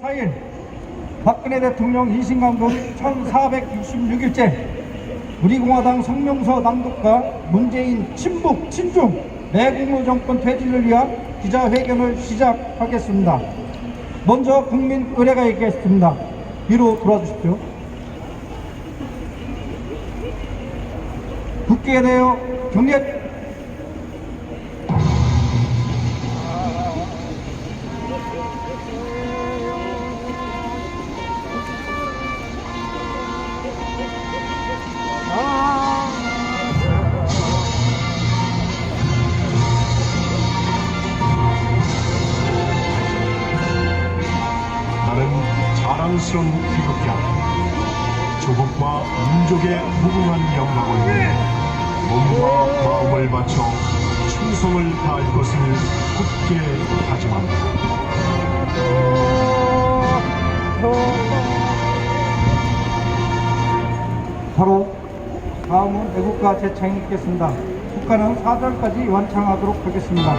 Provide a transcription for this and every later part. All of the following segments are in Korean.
4일 박근혜 대통령 이신강금 1466일째 우리공화당 성명서 낭독과 문재인 친북 친중 내국노 정권 퇴진을 위한 기자회견을 시작하겠습니다. 먼저 국민 의례가 있겠습니다. 뒤로 돌아주십시오. 국기에 대하여 경례. 나는 자랑스러운 태극기 아래 조국과 민족의 무궁한 영광을 위해 몸과 마음을 바쳐 충성을 다할 것을 굳게 다짐합니다. 바로 다음은 애국가 제창이 있겠습니다. 국가는 4절까지 완창하도록 하겠습니다.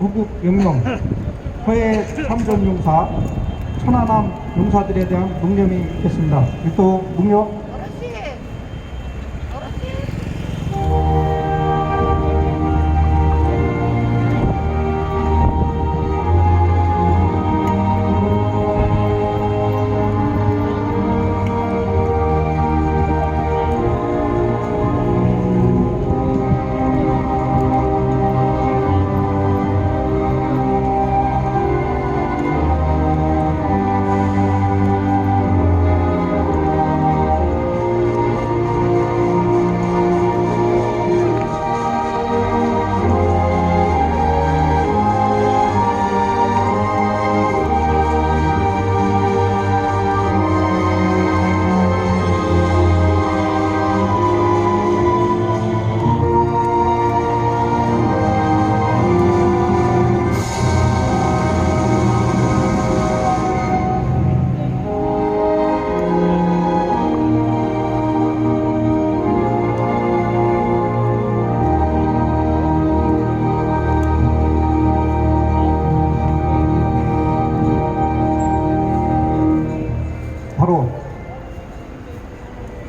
구국 영령, 서해 참전 용사, 천안함 용사들에 대한 묵념이 있겠습니다. 일도 묵념. 바로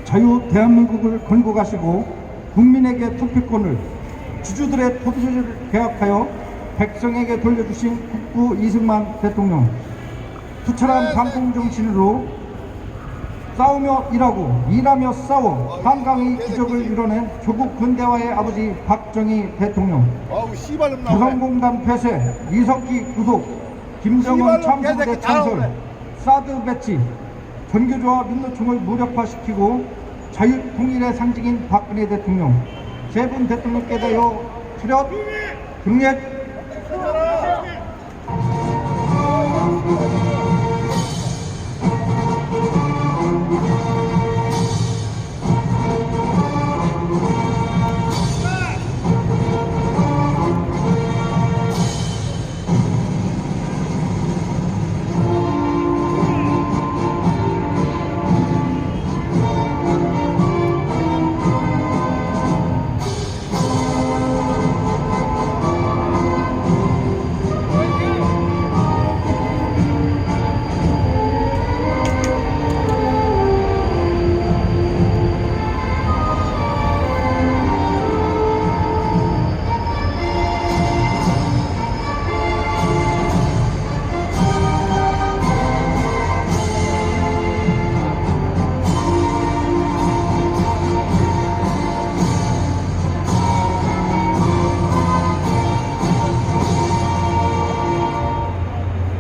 자유 대한민국을 걸고 가시고 국민에게 투표권을 주주들의 투표를 개혁하여 백성에게 돌려주신 국부 이승만 대통령, 투철한 방공정신으로 싸우며 일하고 일하며 싸워 한강의 기적을 이뤄낸 조국 근대화의 아버지 박정희 대통령, 조선공단 폐쇄, 이석기 구속, 김정은 참수부대 창설, 사드 배치, 전교조와 민노총을 무력화시키고 자유통일의 상징인 박근혜 대통령, 세 분 대통령께 대하여 출연 경례.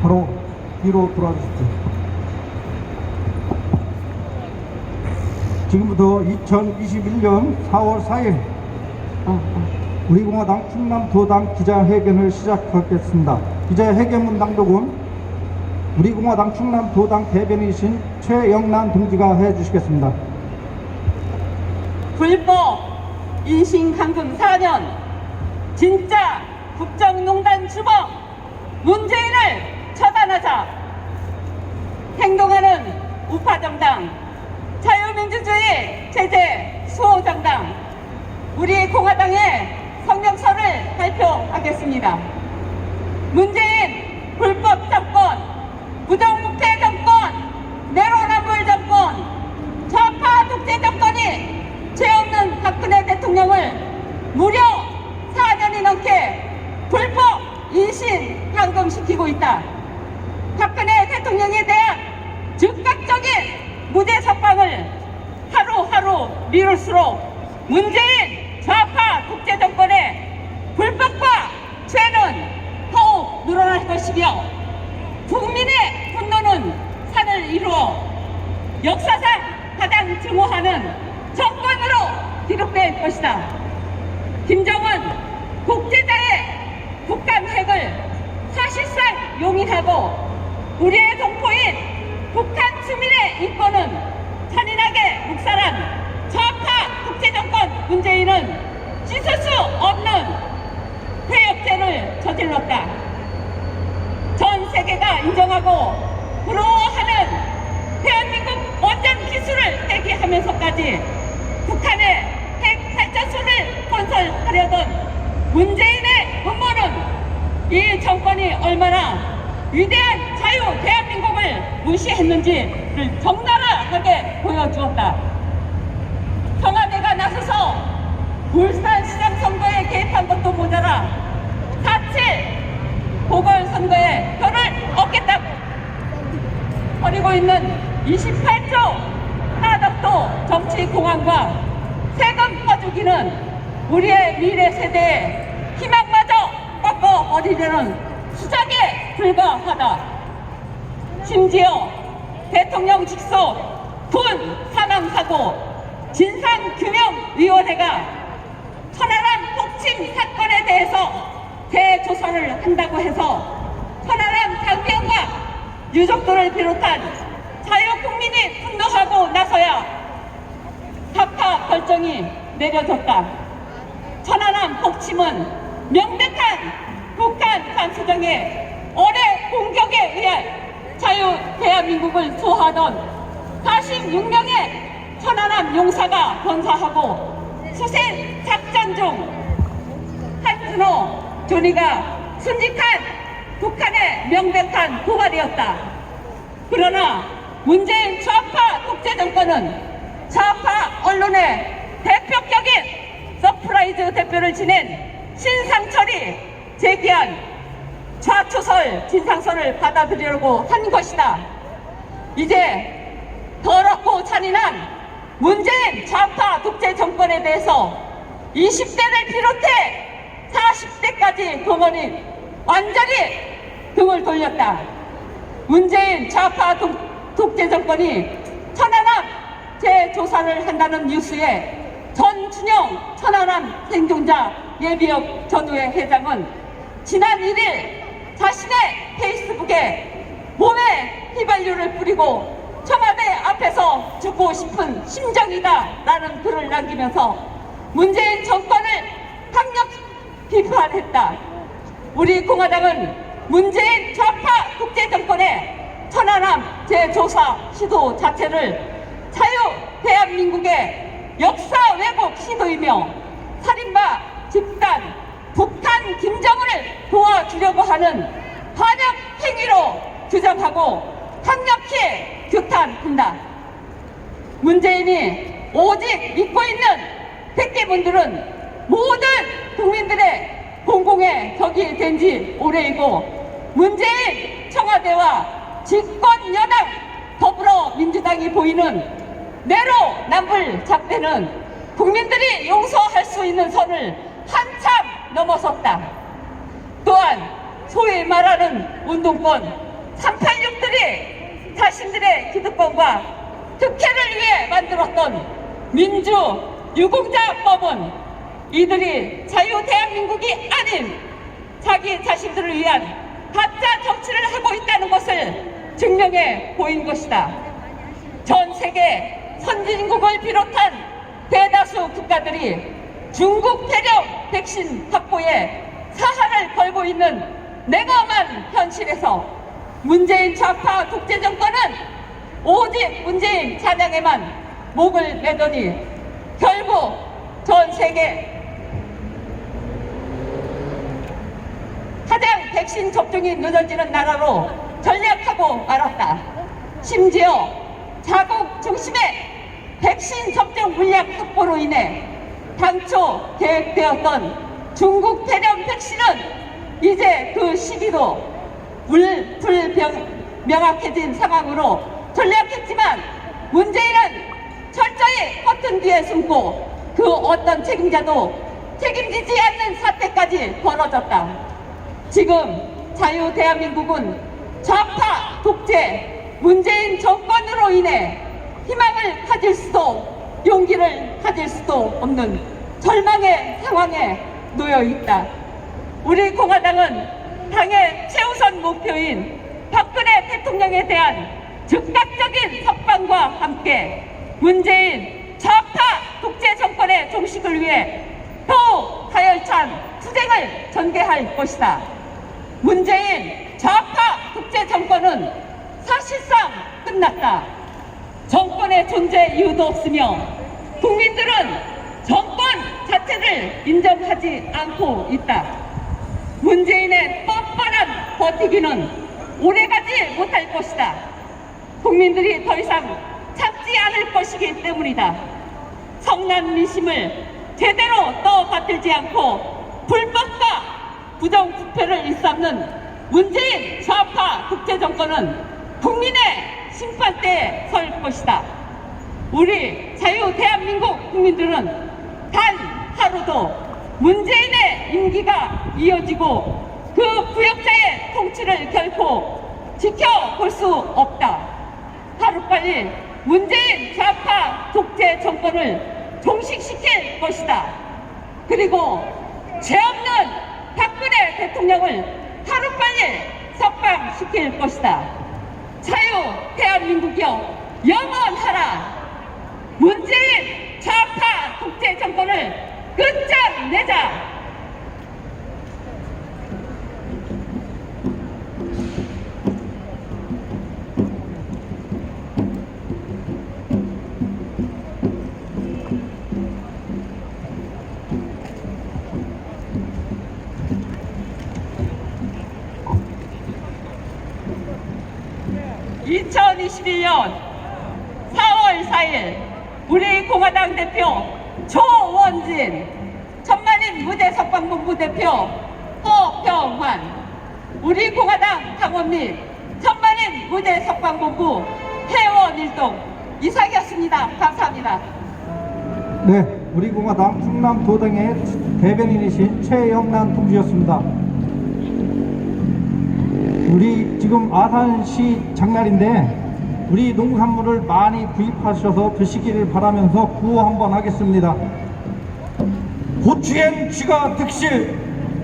바로 뒤로 돌아주십시오. 지금부터 2021년 4월 4일 우리공화당 충남도당 기자회견을 시작하겠습니다. 기자회견문 낭독은 우리공화당 충남도당 대변인이신 최영란 동지가 해주시겠습니다. 불법 인신강금 4년 진짜 국정농단 주범 문재인을 처단하자. 행동하는 우파정당, 자유민주주의 제재 수호정당, 우리 공화당의 성명서를 발표하겠습니다. 문재인 불법 정권, 부정부패 정권, 내로남불 정권, 좌파 독재 정권이 죄 없는 박근혜 대통령을 무려 4년이 넘게 불법 인신 감금시키고 있다. 박근혜 대통령에 대한 즉각적인 무죄 석방을 하루하루 미룰수록 문재인 좌파 독재 정권의 불법과 죄는 더욱 늘어날 것이며 국민의 분노는 산을 이루어 역사상 가장 증오하는 정권으로 기록될 것이다. 김정은 독재자의 북한 핵을 사실상 용인하고 우리의 동포인 북한 주민의 인권은 잔인하게 묵살한 좌파 독재정권 문재인은 씻을 수 없는 회역죄를 저질렀다. 전 세계가 인정하고 부러워하는 대한민국 원전 기술을 대기하면서까지 북한의 핵 발전소를 건설하려던 문재인의 음모는 이 정권이 얼마나 위대한 자유 대한민국을 무시했는지를 적나라하게 보여주었다. 청와대가 나서서 울산시장 선거에 개입한 것도 모자라 4.7 보궐선거에 표를 얻겠다고 벌이고 있는 28조 하나덕도 정치공황과 세금 퍼주기는 우리의 미래 세대의 희망마저 꺾어버리려는 수작에 불과하다. 심지어 대통령 직속 군 사망사고 진상규명위원회가 천하람 폭침 사건에 대해서 대조사를 한다고 해서 천하람 장병과 유족들을 비롯한 자유국민이 분노하고 나서야 사파 결정이 내려졌다. 천안함 폭침은 명백한 북한 간수정의 어뢰 공격에 의해 자유 대한민국을 수호하던 46명의 천안함 용사가 건사하고 수색 작전 중 한준호 조니가 순직한 북한의 명백한 고발이었다. 그러나 문재인 좌파 독재 정권은 좌파 언론의 대표격인 서프라이즈 대표를 지낸 신상철이 제기한 좌초설 진상서를 받아들이려고 한 것이다. 이제 더럽고 잔인한 문재인 좌파 독재 정권에 대해서 20대를 비롯해 40대까지 동원이 완전히 등을 돌렸다. 문재인 좌파 독재 정권이 천안함 재조사를 한다는 뉴스에 전준영 천안함 생존자 예비역 전우회 회장은 지난 1일 자신의 페이스북에 몸에 휘발유를 뿌리고 청와대 앞에서 죽고 싶은 심정이다 라는 글을 남기면서 문재인 정권을 강력 비판했다. 우리 공화당은 문재인 좌파 독재 정권의 천안함 재조사 시도 자체를 자유 대한민국의 역사 왜곡 시도이며 살인마 집단 북한 김정은을 도와주려고 하는 반역 행위로 규정하고 강력히 규탄한다. 문재인이 오직 믿고 있는 백개분들은 모든 국민들의 공공의 적이 된 지 오래이고 문재인 청와대와 집권여당 더불어민주당이 보이는 내로남불 작대는 국민들이 용서할 수 있는 선을 한참 넘어섰다. 또한 소위 말하는 운동권 386들이 자신들의 기득권과 특혜를 위해 만들었던 민주유공자법은 이들이 자유 대한민국이 아닌 자기 자신들을 위한 가짜 정치를 하고 있다는 것을 증명해 보인 것이다. 전 세계 선진국을 비롯한 대다수 국가들이 중국 대륙 백신 확보에 사활을 걸고 있는 냉엄한 현실에서 문재인 좌파 독재 정권은 오직 문재인 찬양에만 목을 매더니 결국 전 세계 가장 백신 접종이 늦어지는 나라로 전략하고 말았다. 심지어 자국 중심의 백신 접종 물량 확보로 인해 당초 계획되었던 중국 대량 백신은 이제 그 시기도 불명확해진 상황으로 전략했지만 문재인은 철저히 버튼 뒤에 숨고 그 어떤 책임자도 책임지지 않는 사태까지 벌어졌다. 지금 자유 대한민국은 좌파 독재 문재인 정권으로 인해 희망을 가질 수도 용기를 가질 수도 없는 절망의 상황에 놓여 있다. 우리 공화당은 당의 최우선 목표인 박근혜 대통령에 대한 즉각적인 석방과 함께 문재인 좌파 독재 정권의 종식을 위해 더욱 가열찬 투쟁을 전개할 것이다. 문재인 좌파 독재 정권은 사실상 끝났다. 정권의 존재 이유도 없으며 국민들은 정권 자체를 인정하지 않고 있다. 문재인의 뻔뻔한 버티기는 오래가지 못할 것이다. 국민들이 더 이상 참지 않을 것이기 때문이다. 성난 민심을 제대로 떠받들지 않고 불법과 부정부패를 일삼는 문재인 좌파 독재 정권은 국민의 심판대에 설 것이다. 우리 자유 대한민국 국민들은 단 하루도 문재인의 임기가 이어지고 그 부역자의 통치를 결코 지켜볼 수 없다. 하루빨리 문재인 좌파 독재 정권을 종식시킬 것이다. 그리고 죄 없는 박근혜 대통령을 하루빨리 석방시킬 것이다. 자유 대한민국이여 영원하라. 문재인 좌파 독재 정권을 끝장내자. (2021년 4월 4일) 우리 공화당 대표 조원진, 천만인 무대 석방본부 대표 허병환, 우리 공화당 당원 및 천만인 무대 석방본부 회원 일동 이상이었습니다. 감사합니다. 네, 우리 공화당 충남도당의 대변인이신 최영란 동지였습니다. 우리 지금 아산시 장날인데 우리 농산물을 많이 구입하셔서 드시기를 바라면서 구호 한번 하겠습니다. 고추엔 쥐가 득실,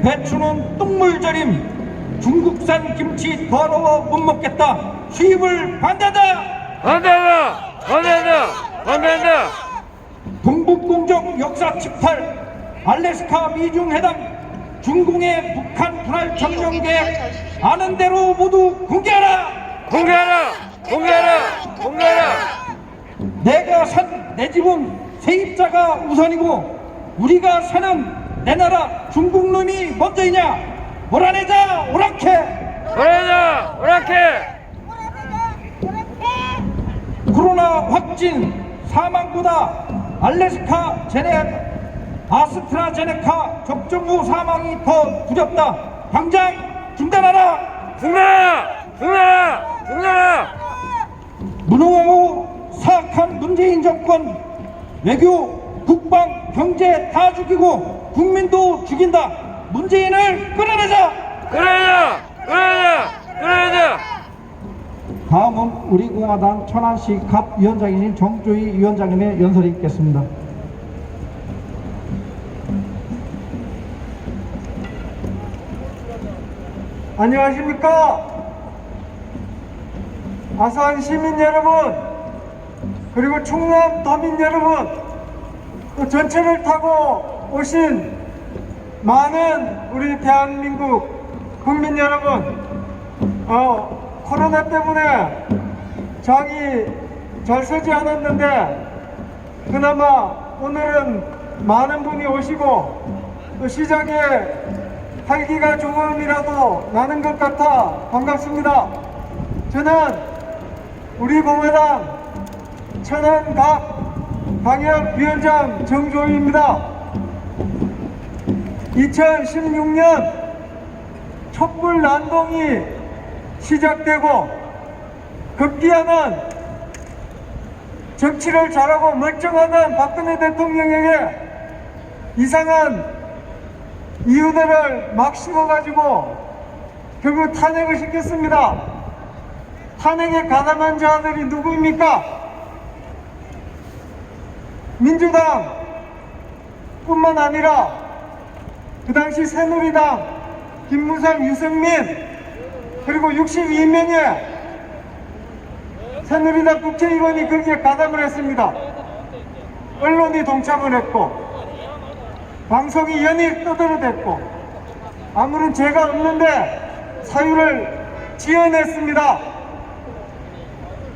배추는 똥물절임, 중국산 김치 더러워 못 먹겠다. 수입을 반대다. 반대한다! 반대한다! 반대한다! 동북공정 역사 침탈, 알래스카 미중회담, 중공의 북한 분할 점령 계획 아는 대로 모두 공개하라. 공개하라! 공개하라! 공개하라! 내가 산 내 집은 세입자가 우선이고 우리가 사는 내 나라 중국놈이 먼저이냐. 몰아내자 오랑캐. 오라자! 오라케! 코로나 확진 사망보다 알래스카 아스트라제네카 접종 후 사망이 더 두렵다. 당장 중단하라. 중단하라! 중단하라! 중단하라! 무능하고 사악한 문재인 정권, 외교, 국방, 경제 다 죽이고 국민도 죽인다. 문재인을 끌어내자. 끌어내자! 끌어내자! 끌어내자! 다음은 우리 공화당 천안시 갑 위원장이신 정조희 위원장님의 연설이 있겠습니다. 안녕하십니까? 아산 시민 여러분, 그리고 충남 도민 여러분, 또 전철을 타고 오신 많은 우리 대한민국 국민 여러분, 코로나 때문에 장이 잘 서지 않았는데 그나마 오늘은 많은 분이 오시고 또 시장에 활기가 조금이라도 나는 것 같아 반갑습니다. 저는 우리 공화당 천안갑 방역위원장 정조희입니다. 2016년 촛불 난동이 시작되고 급기야는 정치를 잘하고 멀쩡하던 박근혜 대통령에게 이상한 이유들을 막 심어가지고 결국 탄핵을 시켰습니다. 탄핵에 가담한 자들이 누구입니까? 민주당 뿐만 아니라 그 당시 새누리당 김무성, 유승민, 그리고 62명의 새누리당 국회의원이 거기에 가담을 했습니다. 언론이 동참을 했고 방송이 연일 떠들어댔고 아무런 죄가 없는데 사유를 지어냈습니다.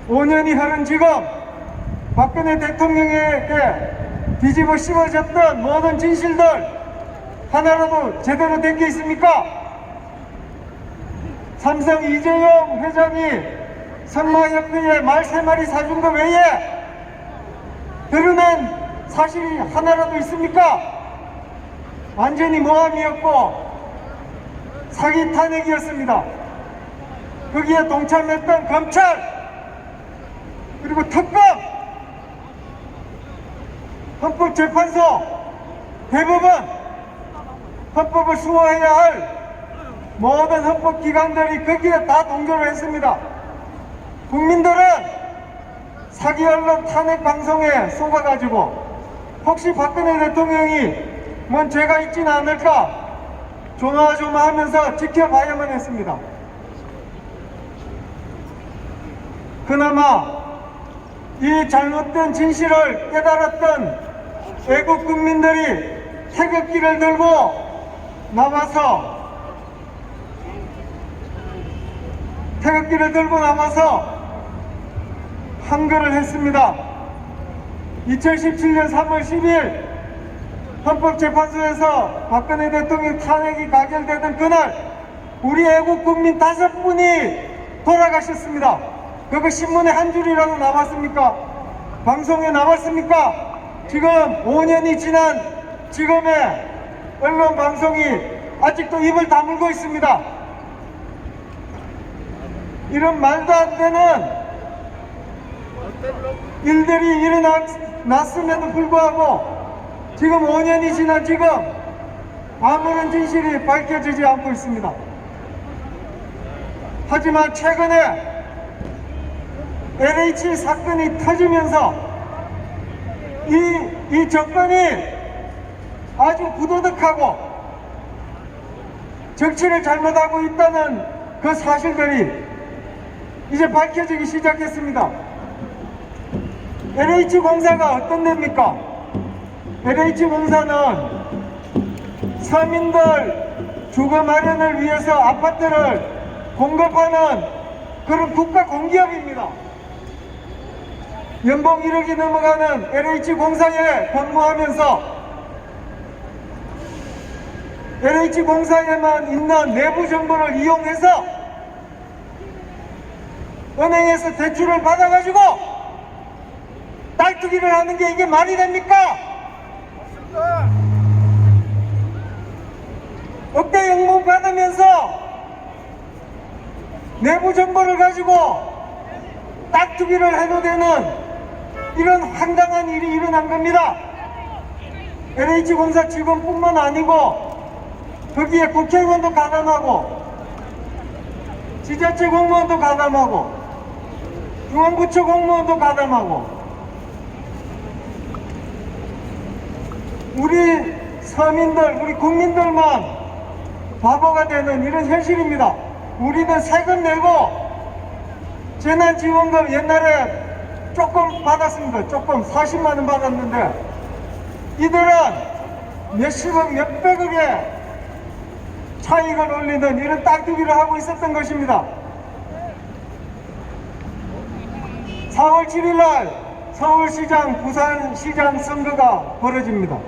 5년이 흐른 지금 박근혜 대통령에게 뒤집어 씌워졌던 모든 진실들 하나라도 제대로 된 게 있습니까? 삼성 이재용 회장이 선마협회에 말 3마리 사준 거 외에 드러난 사실이 하나라도 있습니까? 완전히 모함이었고 사기 탄핵이었습니다. 거기에 동참했던 검찰 그리고 특검 헌법재판소 대법원 헌법을 수호해야 할 모든 헌법기관들이 거기에 다 동조를 했습니다. 국민들은 사기 언론 탄핵 방송에 속아가지고 혹시 박근혜 대통령이 뭔 죄가 있지는 않을까 조마조마하면서 지켜봐야만 했습니다. 그나마 이 잘못된 진실을 깨달았던 애국 국민들이 태극기를 들고 나와서 항거를 했습니다. 2017년 3월 10일 헌법재판소에서 박근혜 대통령 탄핵이 가결되던 그날 우리 애국 국민 5분이 돌아가셨습니다. 그거 신문에 한 줄이라도 나왔습니까? 방송에 나왔습니까? 지금 5년이 지난 지금의 언론 방송이 아직도 입을 다물고 있습니다. 이런 말도 안 되는 일들이 일어났음에도 불구하고 지금 5년이 지난 지금 아무런 진실이 밝혀지지 않고 있습니다. 하지만 최근에 LH 사건이 터지면서 이 정권이 아주 부도덕하고 정치를 잘못하고 있다는 그 사실들이 이제 밝혀지기 시작했습니다. LH공사가 어떤 데입니까? LH공사는 서민들 주거 마련을 위해서 아파트를 공급하는 그런 국가 공기업입니다. 연봉 1억이 넘어가는 LH공사에 근무하면서 LH공사에만 있는 내부 정보를 이용해서 은행에서 대출을 받아가지고 딸투기를 하는 게 이게 말이 됩니까? 억대 연봉 받으면서 내부 정보를 가지고 딸투기를 해도 되는 이런 황당한 일이 일어난 겁니다. LH공사 직원뿐만 아니고 거기에 국회의원도 가담하고 지자체 공무원도 가담하고 중앙부처 공무원도 가담하고 우리 서민들, 우리 국민들만 바보가 되는 이런 현실입니다. 우리는 세금 내고 재난지원금 옛날에 조금 받았습니다. 조금 40만 원 받았는데 이들은 몇십억, 몇백억의 차익을 올리는 이런 딸투기를 하고 있었던 것입니다. 4월 7일 날 서울시장, 부산시장 선거가 벌어집니다.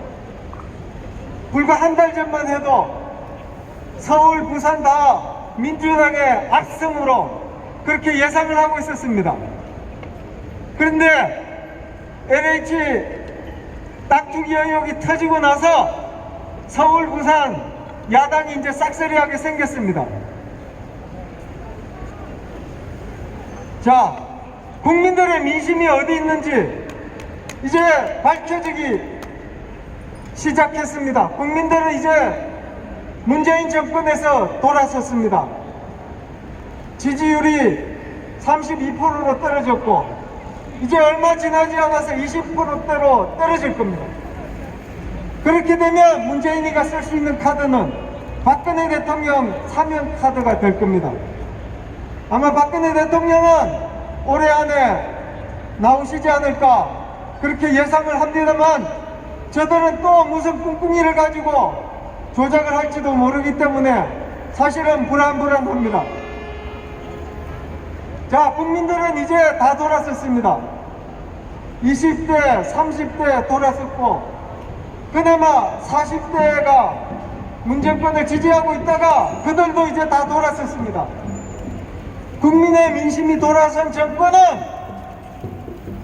불과 한 달 전만 해도 서울, 부산 다 민주당의 압승으로 그렇게 예상을 하고 있었습니다. 그런데 LH 딸투기 의혹이 터지고 나서 서울, 부산 야당이 이제 싹쓸이하게 생겼습니다. 자, 국민들의 민심이 어디 있는지 이제 밝혀지기 시작했습니다. 국민들은 이제 문재인 정권에서 돌아섰습니다. 지지율이 32%로 떨어졌고 이제 얼마 지나지 않아서 20%대로 떨어질 겁니다. 그렇게 되면 문재인이가 쓸 수 있는 카드는 박근혜 대통령 사면 카드가 될 겁니다. 아마 박근혜 대통령은 올해 안에 나오시지 않을까 그렇게 예상을 합니다만 저들은 또 무슨 꿍꿍이를 가지고 조작을 할지도 모르기 때문에 사실은 불안합니다. 자, 국민들은 이제 다 돌아섰습니다. 20대, 30대 돌아섰고 그나마 40대가 문정권을 지지하고 있다가 그들도 이제 다 돌아섰습니다. 국민의 민심이 돌아선 정권은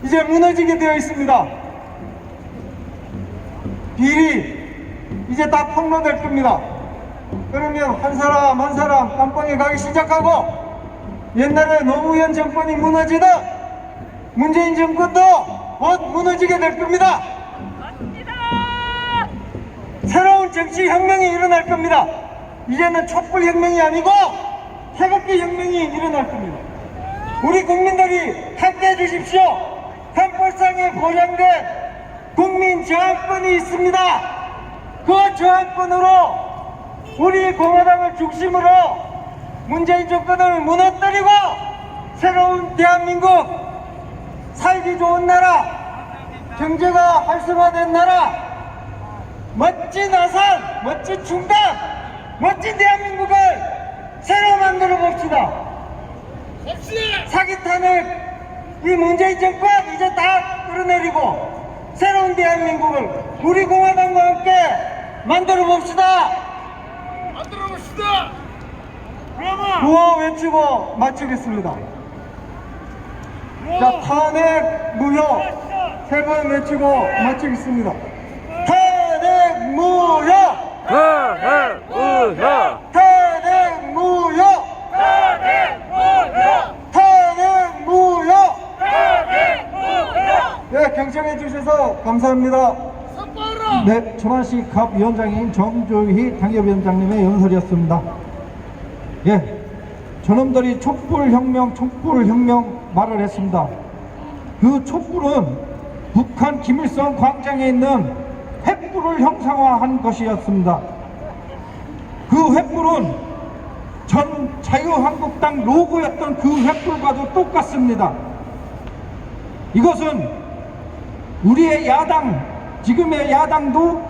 이제 무너지게 되어 있습니다. 비리 이제 다 폭로될 겁니다. 그러면 한 사람 한 사람 깜빵에 가기 시작하고, 옛날에 노무현 정권이 무너지듯 문재인 정권도 곧 무너지게 될 겁니다. 새로운 정치 혁명이 일어날 겁니다. 이제는 촛불 혁명이 아니고 태극기 혁명이 일어날 겁니다. 우리 국민들이 함께해 주십시오. 헌법상에 보장된 국민 저항권이 있습니다. 그 저항권으로 우리 공화당을 중심으로 문재인 정권을 무너뜨리고 새로운 대한민국, 살기 좋은 나라, 경제가 활성화된 나라, 멋진 아산, 멋진 충남, 멋진 대한민국을 새로 만들어 봅시다. 사기 탄핵 이 문재인 정권 이제 다 끌어내리고 새로운 대한민국을 우리 공화당과 함께 만들어 봅시다. 구호 외치고 마치겠습니다. 자, 탄핵 무효 세 번 외치고 마치겠습니다. 탄핵 무효! 탄핵 무효! 탄핵 무효! 탄핵 무효! 네, 경청해 주셔서 감사합니다. 네, 천안시 갑 위원장인 정조희 당협위원장님의 연설이었습니다. 예, 저놈들이 촛불혁명 말을 했습니다. 그 촛불은 북한 김일성 광장에 있는 횃불을 형상화한 것이었습니다. 그 횃불은 전 자유한국당 로고였던 그 횃불과도 똑같습니다. 이것은 우리의 야당, 지금의 야당도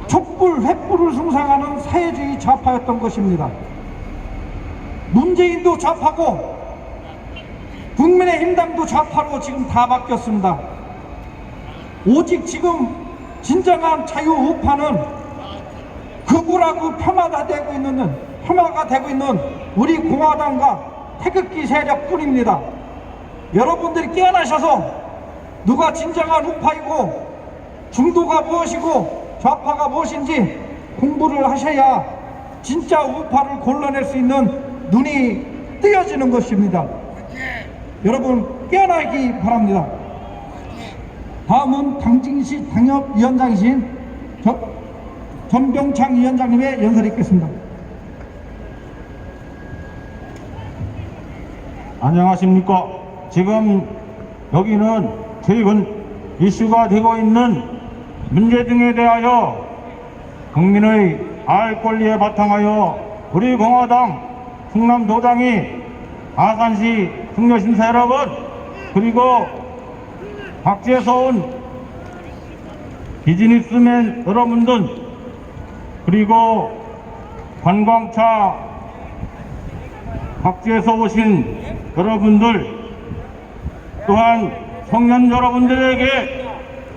촛불, 횃불을 숭상하는 사회주의 좌파였던 것입니다. 문재인도 좌파고 국민의힘당도 좌파로 지금 다 바뀌었습니다. 오직 지금 진정한 자유우파는 극우라고 폄하가 되고 있는 우리 공화당과 태극기 세력뿐입니다. 여러분들이 깨어나셔서 누가 진정한 우파이고 중도가 무엇이고 좌파가 무엇인지 공부를 하셔야 진짜 우파를 골라낼 수 있는 눈이 뜨여지는 것입니다. 여러분 깨어나기 바랍니다. 다음은 당진시 당협위원장이신 전병창 위원장님의 연설이 있겠습니다. 안녕하십니까. 지금 여기는 최근 이슈가 되고 있는 문제 등에 대하여 국민의 알 권리에 바탕하여 우리 공화당 충남도당이 아산시 승려심사 여러분, 그리고 각지에서 온 비즈니스맨 여러분들, 그리고 관광차 각지에서 오신 여러분들, 또한 청년 여러분들에게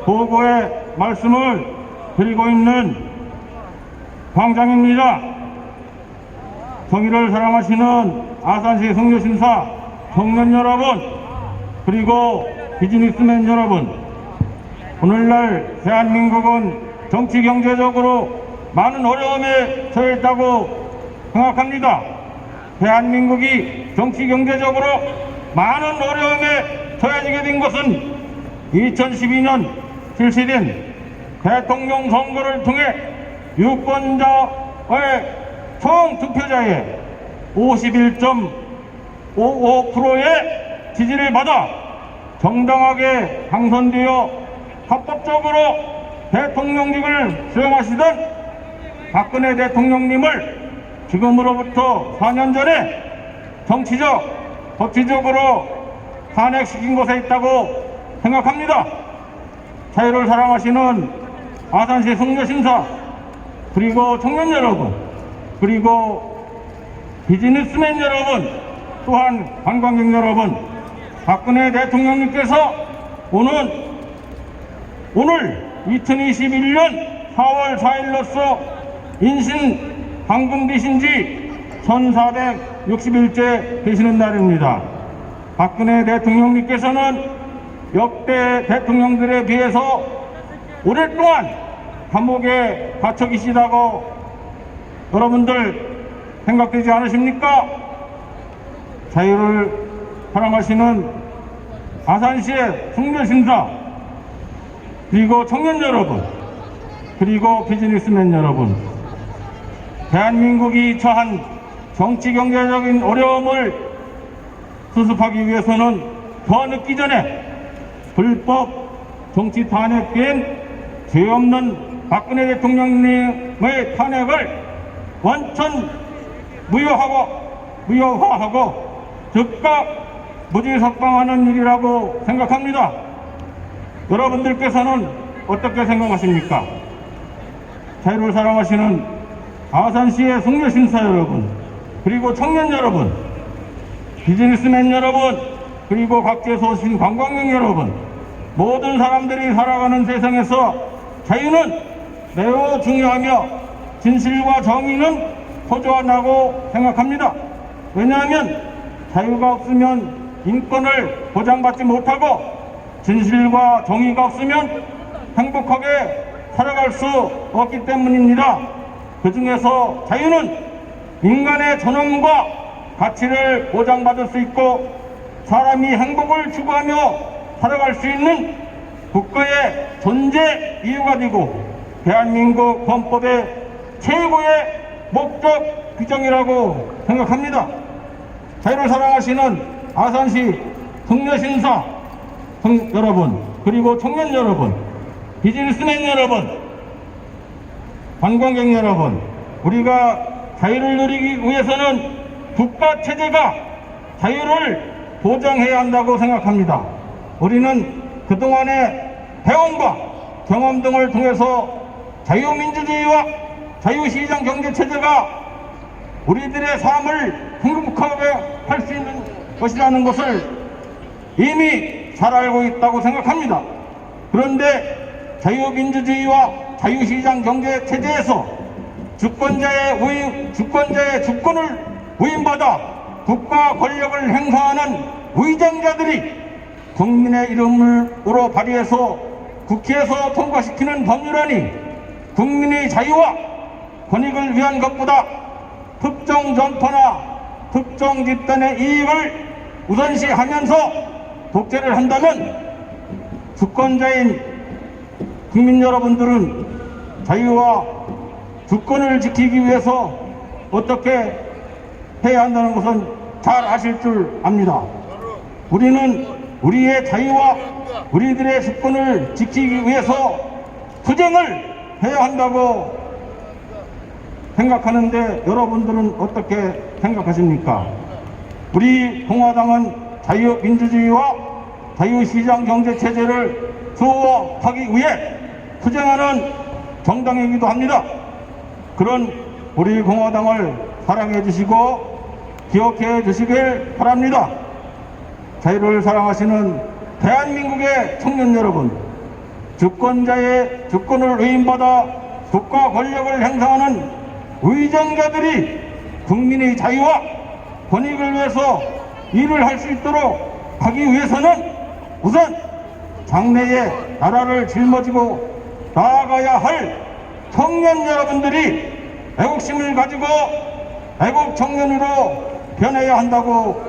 보고의 말씀을 드리고 있는 광장입니다. 정의를 사랑하시는 아산시 승려심사 청년 여러분, 그리고 비즈니스맨 여러분, 오늘날 대한민국은 정치 경제적으로 많은 어려움에 처해 있다고 생각합니다. 대한민국이 정치 경제적으로 많은 어려움에 처해지게 된 것은 2012년 실시된 대통령 선거를 통해 유권자의 총 득표자의 51.55%의 지지를 받아 정당하게 당선되어 합법적으로 대통령직을 수행하시던 박근혜 대통령님을 지금으로부터 4년 전에 정치적, 법치적으로 탄핵시킨 것에 있다고 생각합니다. 자유를 사랑하시는 아산시 승려심사, 그리고 청년 여러분, 그리고 비즈니스맨 여러분, 또한 관광객 여러분, 박근혜 대통령님께서 오늘 2021년 4월 4일로서 인신 방문되신 지 1400 60일째 되시는 날입니다. 박근혜 대통령님께서는 역대 대통령들에 비해서 오랫동안 감옥에 갇혀 계시다고 여러분들 생각되지 않으십니까? 자유를 사랑하시는 아산시의 숙녀신사, 그리고 청년 여러분, 그리고 비즈니스맨 여러분, 대한민국이 처한 정치 경제적인 어려움을 수습하기 위해서는 더 늦기 전에 불법 정치 탄핵된 죄 없는 박근혜 대통령님의 탄핵을 원천 무효화하고 즉각 무죄석방하는 일이라고 생각합니다. 여러분들께서는 어떻게 생각하십니까? 자유를 사랑하시는 아산시의 숙녀신사 여러분, 그리고 청년 여러분, 비즈니스맨 여러분, 그리고 각지에서 오신 관광객 여러분, 모든 사람들이 살아가는 세상에서 자유는 매우 중요하며 진실과 정의는 소중하다고 생각합니다. 왜냐하면 자유가 없으면 인권을 보장받지 못하고 진실과 정의가 없으면 행복하게 살아갈 수 없기 때문입니다. 그 중에서 자유는 인간의 존엄과 가치를 보장받을 수 있고 사람이 행복을 추구하며 살아갈 수 있는 국가의 존재 이유가 되고 대한민국 헌법의 최고의 목적 규정이라고 생각합니다. 자유를 사랑하시는 아산시 숙녀신사 여러분, 그리고 청년 여러분, 비즈니스맨 여러분, 관광객 여러분, 우리가 자유를 누리기 위해서는 국가 체제가 자유를 보장해야 한다고 생각합니다. 우리는 그동안의 배움과 경험 등을 통해서 자유민주주의와 자유시장 경제체제가 우리들의 삶을 행복하게 할 수 있는 것이라는 것을 이미 잘 알고 있다고 생각합니다. 그런데 자유민주주의와 자유시장 경제체제에서 주권자의 주권을 위임받아 국가 권력을 행사하는 위정자들이 국민의 이름으로 발의해서 국회에서 통과시키는 법률안이 국민의 자유와 권익을 위한 것보다 특정 전파나 특정 집단의 이익을 우선시하면서 독재를 한다면 주권자인 국민 여러분들은 자유와 주권을 지키기 위해서 어떻게 해야 한다는 것은 잘 아실 줄 압니다. 우리는 우리의 자유와 우리들의 주권을 지키기 위해서 투쟁을 해야 한다고 생각하는데 여러분들은 어떻게 생각하십니까? 우리 공화당은 자유민주주의와 자유시장 경제체제를 수호하기 위해 투쟁하는 정당이기도 합니다. 그런 우리 공화당을 사랑해 주시고 기억해 주시길 바랍니다. 자유를 사랑하시는 대한민국의 청년 여러분, 주권자의 주권을 위임받아 국가 권력을 행사하는 위정자들이 국민의 자유와 권익을 위해서 일을 할 수 있도록 하기 위해서는 우선 장래에 나라를 짊어지고 나아가야 할 청년 여러분들이 애국심을 가지고 애국 청년으로 변해야 한다고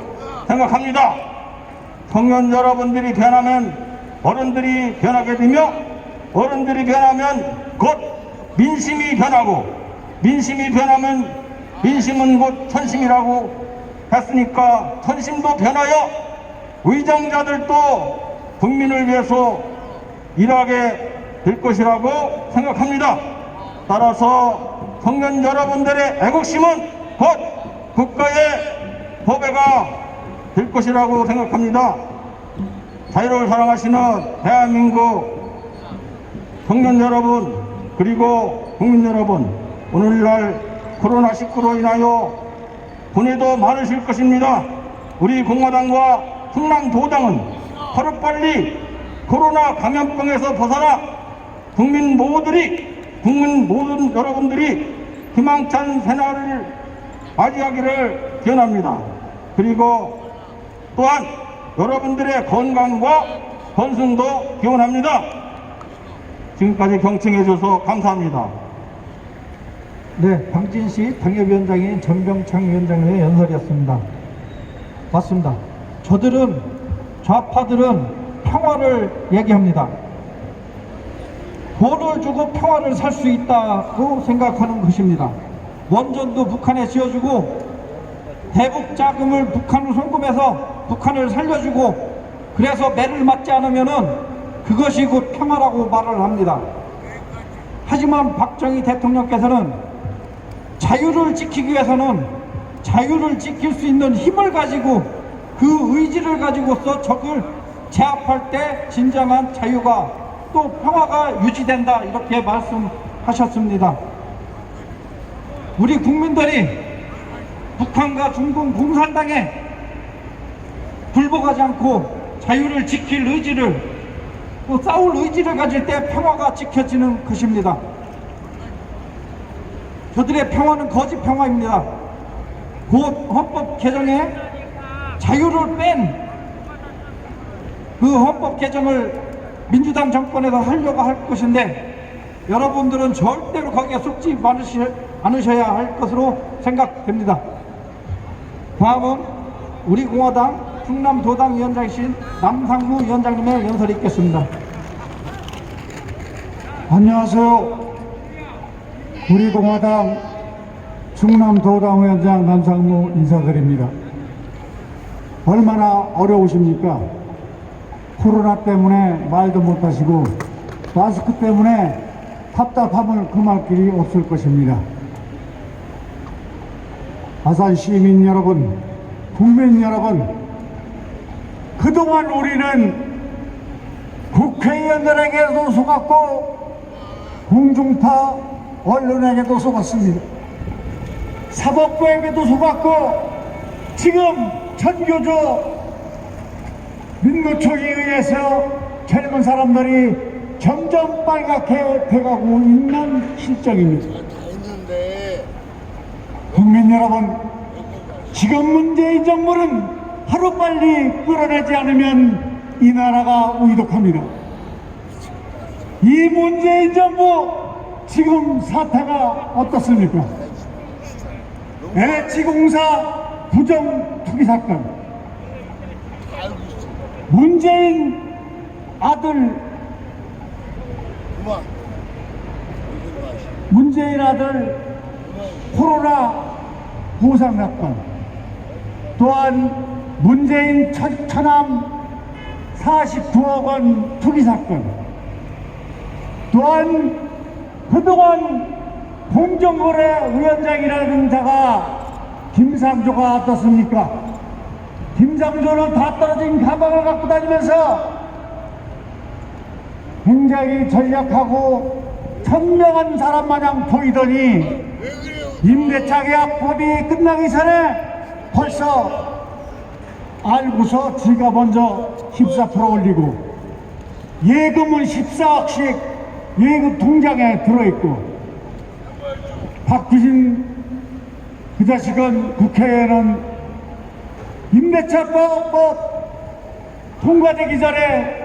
생각합니다. 청년 여러분들이 변하면 어른들이 변하게 되며 어른들이 변하면 곧 민심이 변하고 민심이 변하면 민심은 곧 천심이라고 했으니까 천심도 변하여 위정자들도 국민을 위해서 일하게 될 것이라고 생각합니다. 따라서 청년 여러분들의 애국심은 곧 국가의 보배가 될 것이라고 생각합니다. 자유를 사랑하시는 대한민국 청년 여러분, 그리고 국민 여러분, 오늘날 코로나19로 인하여 분해도 많으실 것입니다. 우리 공화당과 충남도당은 하루빨리 코로나 감염병에서 벗어나 국민 모든 여러분들이 희망찬 생활을 맞이하기를 기원합니다. 그리고 또한 여러분들의 건강과 건승도 기원합니다. 지금까지 경청해 주셔서 감사합니다. 네, 방진시 당협위원장인 전병창 위원장의 연설이었습니다. 맞습니다. 좌파들은 평화를 얘기합니다. 돈을 주고 평화를 살 수 있다고 생각하는 것입니다. 원전도 북한에 지어주고 대북 자금을 북한으로 송금해서 북한을 살려주고 그래서 매를 맞지 않으면은 그것이 곧 평화라고 말을 합니다. 하지만 박정희 대통령께서는 자유를 지키기 위해서는 자유를 지킬 수 있는 힘을 가지고 그 의지를 가지고서 적을 제압할 때 진정한 자유가 또 평화가 유지된다 이렇게 말씀하셨습니다. 우리 국민들이 북한과 중국 공산당에 굴복하지 않고 자유를 지킬 의지를 또 싸울 의지를 가질 때 평화가 지켜지는 것입니다. 저들의 평화는 거짓 평화입니다. 곧 헌법 개정에 자유를 뺀 그 헌법 개정을 민주당 정권에서 하려고 할 것인데 여러분들은 절대로 거기에 속지 않으셔야 할 것으로 생각됩니다. 다음은 우리 공화당 충남도당 위원장이신 남상무 위원장님의 연설이 있겠습니다. 안녕하세요. 우리 공화당 충남도당 위원장 남상무 인사드립니다. 얼마나 어려우십니까? 코로나 때문에 말도 못하시고 마스크 때문에 답답함을 금할 길이 없을 것입니다. 아산 시민 여러분, 국민 여러분, 그동안 우리는 국회의원들에게도 속았고 공중파 언론에게도 속았습니다. 사법부에게도 속았고 지금 전교조 민노총에 의해서 젊은 사람들이 점점 빨갛게 돼가고 있는 실정입니다. 국민 여러분, 지금 문재인 정부는 하루빨리 끌어내지 않으면 이 나라가 위독합니다. 이 문재인 정부 지금 사태가 어떻습니까? LH공사 부정 투기 사건, 문재인 아들 코로나 부상 사건, 또한 문재인 처남 49억 원 투기 사건, 또한 그동안 공정거래위원장이라는 자가 김상조가 어떻습니까? 김상조는 다 떨어진 가방을 갖고 다니면서 굉장히 전략하고 현명한 사람 마냥 보이더니 임대차 계약법이 끝나기 전에 벌써 알고서 지가 먼저 14% 올리고 예금은 14억씩 예금 통장에 들어있고 박규신 그 자식은 국회에는 임대차법 통과되기 전에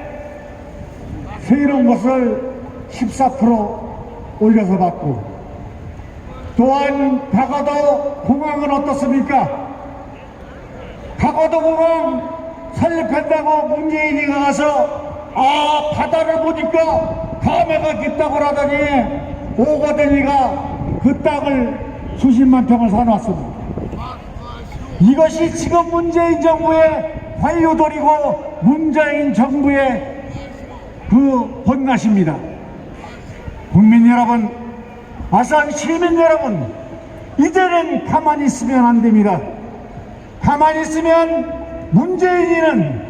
새로운 것을 14% 올려서 받고, 또한 가거도 공항은 어떻습니까? 가거도 공항 설립한다고 문재인이 가서 바다를 보니까 감회가 깊다고 하더니 오거든이가 그 땅을 수십만 평을 사놨습니다. 이것이 지금 문재인 정부의 관료들이고 문재인 정부의 그 본낫입니다. 국민 여러분, 아산 시민 여러분, 이제는 가만히 있으면 안 됩니다. 가만히 있으면 문재인이는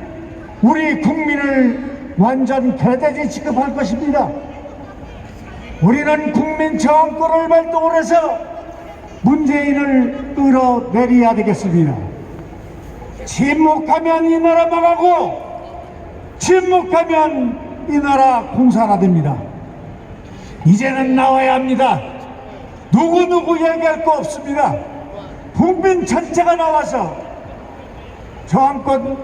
우리 국민을 완전 개돼지 취급할 것입니다. 우리는 국민 저항권을 발동을 해서 문재인을 끌어내려야 되겠습니다. 침묵하면 이 나라 망하고 침묵하면 이 나라 공산화됩니다. 이제는 나와야 합니다. 누구 얘기할 거 없습니다. 국민 전체가 나와서 저항권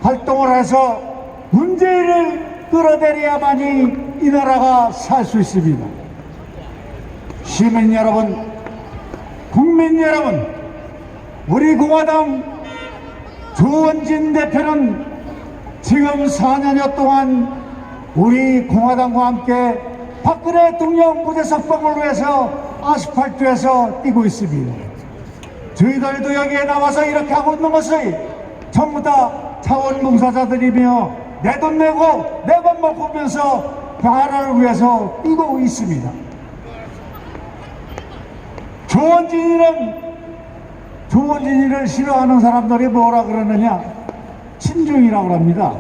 활동을 해서 문재인을 끌어내려야만이 이 나라가 살 수 있습니다. 시민 여러분, 국민 여러분, 우리 공화당 조원진 대표는 지금 4년여 동안 우리 공화당과 함께 박근혜 대통령 무대석방을 위해서 아스팔트에서 뛰고 있습니다. 저희들도 여기에 나와서 이렇게 하고 있는 것이 전부 다 자원봉사자들이며 내 돈 내고 내 밥 먹으면서 그 나라를 위해서 뛰고 있습니다. 조원진이를 싫어하는 사람들이 뭐라 그러느냐? 친중이라고 합니다.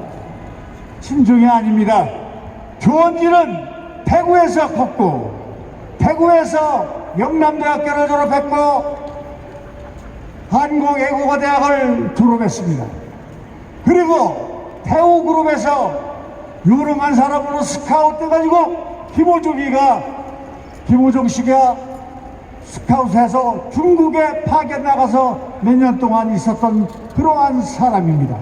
친중이 아닙니다. 조원진은 대구에서 컸고 대구에서 영남대학교를 졸업했고 한국외국어대학을 졸업했습니다. 그리고 대우그룹에서 유능한 사람으로 스카우트 돼가지고 김호중 씨가 스카우트해서 중국에 파견 나가서 몇 년 동안 있었던 그러한 사람입니다.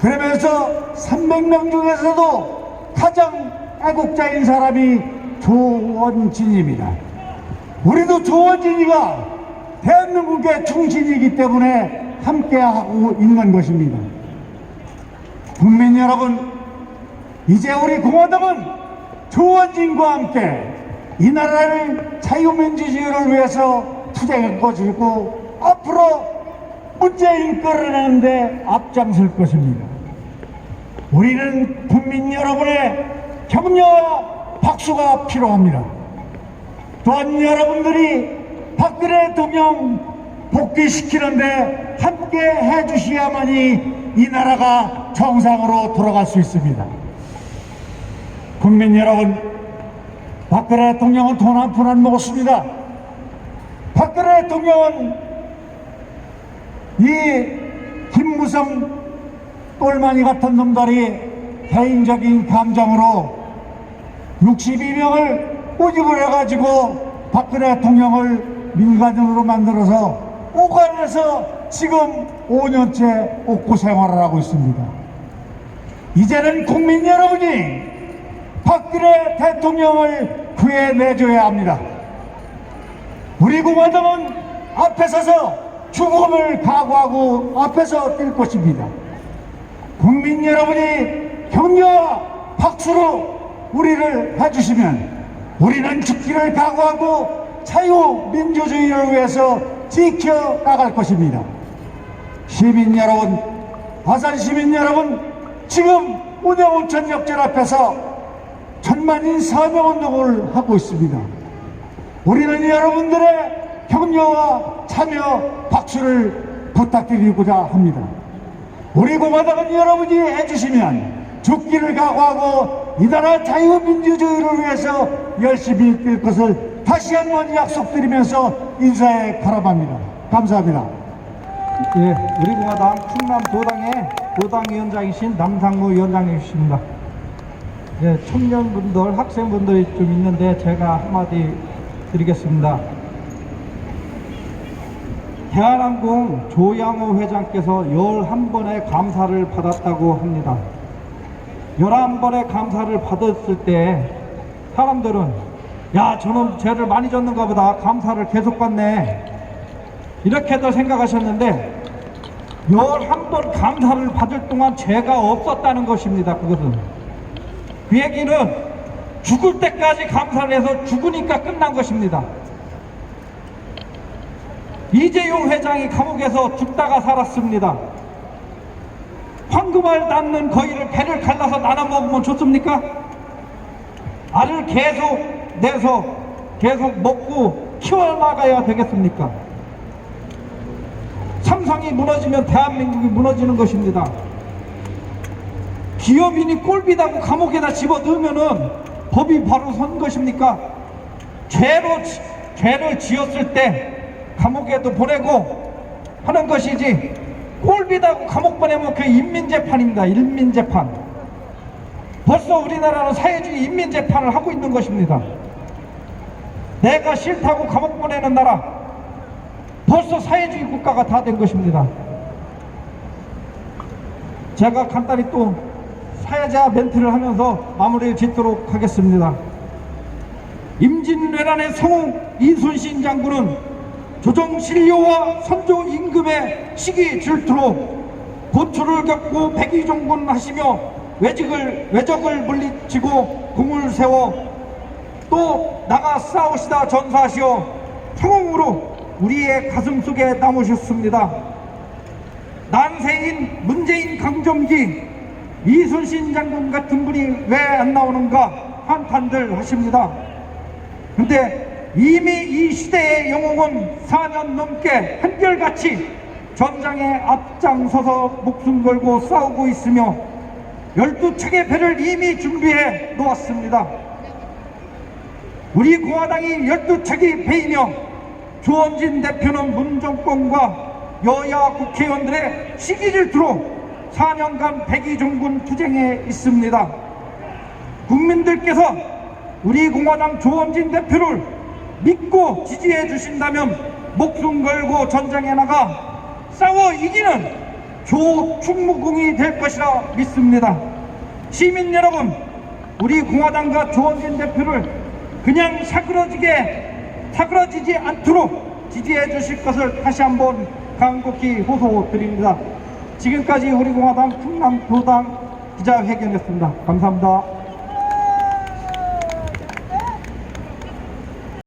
그러면서 300명 중에서도 가장 애국자인 사람이 조원진입니다. 우리도 조원진이가 대한민국의 중심이기 때문에 함께하고 있는 것입니다. 국민 여러분, 이제 우리 공화당은 조원진과 함께 이 나라를 자유민주주의를 위해서 투쟁할 것이고 앞으로 문재인 끌어내는데 앞장설 것입니다. 우리는 국민 여러분의 격려와 박수가 필요합니다. 또한 여러분들이 박근혜 대통령 복귀시키는데 함께 해주셔야만이 이 나라가 정상으로 돌아갈 수 있습니다. 국민 여러분, 박근혜 대통령은 돈 한 푼 안 먹었습니다. 박근혜 대통령은 이 김무성 똘마니 같은 놈들이 개인적인 감정으로 62명을 모집을 해가지고 박근혜 대통령을 민간인으로 만들어서 오간에서 지금 5년째 옥고 생활을 하고 있습니다. 이제는 국민 여러분이 박근혜 대통령을 구해내줘야 합니다. 우리 공화당은 앞에 서서 죽음을 각오하고 앞에서 뛸 것입니다. 국민 여러분이 격려와 박수로 우리를 해주시면 우리는 죽기를 각오하고 자유민주주의를 위해서 지켜나갈 것입니다. 시민 여러분, 아산 시민 여러분, 지금 운영온천 역전 앞에서 천만인 사명운동을 하고 있습니다. 우리는 여러분들의 격려와 참여 박수를 부탁드리고자 합니다. 우리 공화당은 여러분이 해주시면 죽기를 각오하고 이 나라 자유민주주의를 위해서 열심히 뛸 것을 다시 한번 약속드리면서 인사에 가람합니다. 감사합니다. 예, 우리 공화당 충남 도당의 도당위원장이신 남상무 위원장님이십니다. 예, 청년분들, 학생분들이 좀 있는데 제가 한마디 드리겠습니다. 대한항공 조양호 회장께서 11번의 감사를 받았다고 합니다. 11번의 감사를 받았을 때 사람들은 야, 저놈 죄를 많이 졌는가 보다, 감사를 계속 받네, 이렇게들 생각하셨는데 11번 감사를 받을 동안 죄가 없었다는 것입니다. 그것은 그 얘기는 죽을 때까지 감사를 해서 죽으니까 끝난 것입니다. 이재용 회장이 감옥에서 죽다가 살았습니다. 황금알 닿는 거위를 배를 갈라서 나눠 먹으면 좋습니까? 알을 계속 내서 계속 먹고 키워나가야 되겠습니까? 삼성이 무너지면 대한민국이 무너지는 것입니다. 기업인이 꼴비다고 감옥에다 집어넣으면은 법이 바로 선 것입니까? 죄를 지었을 때 감옥에도 보내고 하는 것이지, 꼴비다고 감옥 보내면 그게 인민재판입니다. 인민재판. 벌써 우리나라는 사회주의 인민재판을 하고 있는 것입니다. 내가 싫다고 감옥 보내는 나라, 벌써 사회주의 국가가 다 된 것입니다. 제가 간단히 또 사회자 멘트를 하면서 마무리를 짓도록 하겠습니다. 임진왜란의 성웅 이순신 장군은 조정 신료와 선조 임금의 시기 질투로 고초를 겪고 백의종군 하시며 외적을 물리치고 공을 세워 또 나가 싸우시다 전사하시어 성웅으로 우리의 가슴 속에 남으셨습니다. 난세인 문재인 강점기 이순신 장군 같은 분이 왜 안 나오는가 한탄들 하십니다. 근데 이미 이 시대의 영웅은 4년 넘게 한결같이 전장에 앞장서서 목숨 걸고 싸우고 있으며 12척의 배를 이미 준비해 놓았습니다. 우리 공화당이 12척이 배이며 조원진 대표는 문정권과 여야 국회의원들의 시기 질투로 4년간 백의종군 투쟁에 있습니다. 국민들께서 우리 공화당 조원진 대표를 믿고 지지해 주신다면 목숨 걸고 전장에 나가 싸워 이기는 조충무궁이 될 것이라 믿습니다. 시민 여러분, 우리 공화당과 조원진 대표를 그냥 사그러지지 않도록 지지해 주실 것을 다시 한번 간곡히 호소드립니다. 지금까지 우리 공화당 충남도당 기자회견이었습니다. 감사합니다.